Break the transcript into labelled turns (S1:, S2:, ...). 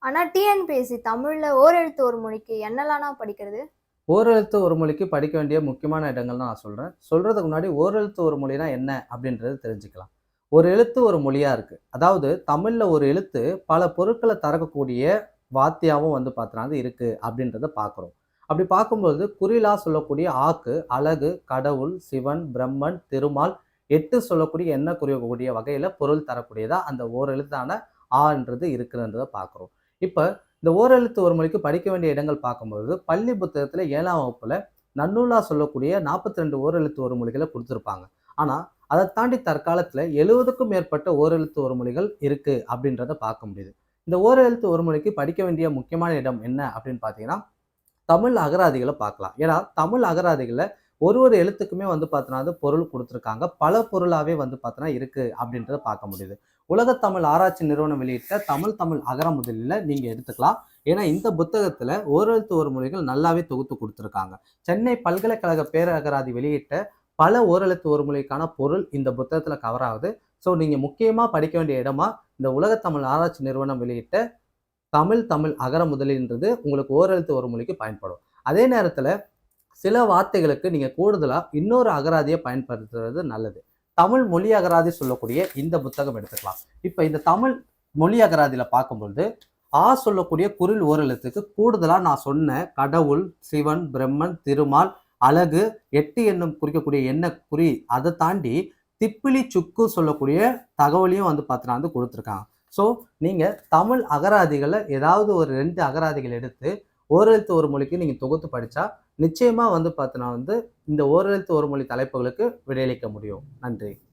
S1: ஆனா டிஎன்பிஎஸ்சி தமிழ்ல ஓரெழுத்து ஒரு மொழிக்கு என்னலாம்னா படிக்கிறது?
S2: ஓரெழுத்து ஒரு மொழிக்கு படிக்க வேண்டிய முக்கியமான இடங்கள் தான் நான் சொல்றேன். சொல்றதுக்கு முன்னாடி ஓரெழுத்து ஒரு மொழினா என்ன அப்படின்றத தெரிஞ்சுக்கலாம். ஒரு எழுத்து ஒரு மொழியா இருக்கு. அதாவது தமிழ்ல ஒரு எழுத்து பல பொருட்கள தரக்கூடிய வார்த்தையாவும் பார்த்தீங்கன்னா இருக்கு அப்படின்றத பார்க்கிறோம். அப்படி பார்க்கும்போது குறிலா சொல்லக்கூடிய ஆக்கு, அழகு, கடவுள், சிவன், பிரம்மன், திருமால், 8 சொல்லக்கூடிய எண்ண குறியக்கூடிய வகையில பொருள் தரக்கூடியதா அந்த ஓரெழுத்தான ஆன்றது இருக்குன்றத பார்க்கிறோம். இப்ப இந்த ஓரெழுத்து ஒரு மொழிக்கு படிக்க வேண்டிய இடங்கள் பார்க்கும்போது, பள்ளி புத்தகத்துல 7ஆம் வகுப்புல நன்னூலா சொல்லக்கூடிய 42 ஓரெழுத்து ஒரு மொழிகள குடுத்திருப்பாங்க. ஆனா, அத தாண்டி தற்காலத்துல 70க்கும் மேற்பட்ட ஓரெழுத்து ஒரு மொழிகள் இருக்கு அப்படின்றத பார்க்க முடியுது. இந்த ஓரெழுத்து ஒரு மொழிக்கு படிக்க வேண்டிய முக்கியமான இடம் என்ன அப்படின்னு பார்த்தீங்கன்னா, தமிழ் அகராதிகள பார்க்கலாம். ஏன்னா, தமிழ் அகராதிகள்ல ஒரு எழுத்துக்குமே பார்த்தீங்கன்னா, பொருள் குடுத்திருக்காங்க. பல பொருளாவே பார்த்தீங்கன்னா இருக்கு அப்படின்றத பார்க்க முடியுது. உலகத்தமிழ் ஆராய்ச்சி நிறுவனம் வெளியிட்ட தமிழ் அகர முதலில நீங்க எடுத்துக்கலாம். ஏன்னா, இந்த புத்தகத்துல ஓரெழுத்து ஒரு மொழிகள் நல்லாவே தொகுத்து குடுத்திருக்காங்க. சென்னை பல்கலைக்கழக பேரகராதி வெளியிட்ட பல ஓரெழுத்து ஒரு மொழிக்கான பொருள் இந்த புத்தகத்துல கவர் ஆகுது. ஸோ நீங்க முக்கியமா படிக்க வேண்டிய இடமா இந்த உலகத்தமிழ் ஆராய்ச்சி நிறுவனம் வெளியிட்ட தமிழ் அகர முதலின்றது உங்களுக்கு ஓரெழுத்து ஒரு மொழிக்கு பயன்படும். அதே நேரத்துல சில வார்த்தைகளுக்கு நீங்க கூடுதலா இன்னொரு அகராதியை பயன்படுத்துறது நல்லது. தமிழ் மொழி அகராதி சொல்லக்கூடிய இந்த புத்தகம் எடுத்துக்கலாம். இப்ப இந்த தமிழ் மொழி அகராதியில பார்க்கும்பொழுது சொல்லக்கூடிய குரில் ஓரெழுத்துக்கு கூடுதலா நான் சொன்ன கடவுள், சிவன், பிரம்மன், திருமால், அழகு, 8 எண்ணும் குறிக்கக்கூடிய எண்ண குறி அதை தாண்டி திப்பிலி சுக்கு சொல்லக்கூடிய தகவலையும் பார்த்தீங்கன்னா கொடுத்துருக்காங்க. ஸோ நீங்க தமிழ் அகராதிகளை ஏதாவது ஒரு 2 அகராதிகள் எடுத்து ஓரெழுத்து ஒரு மொழிக்கு நீங்க தொகுத்து படிச்சா நிச்சயமா பார்த்தீங்கன்னா இந்த ஓரெழுத்து ஒரு மொழி தலைப்புகளுக்கு விடையளிக்க முடியும். நன்றி.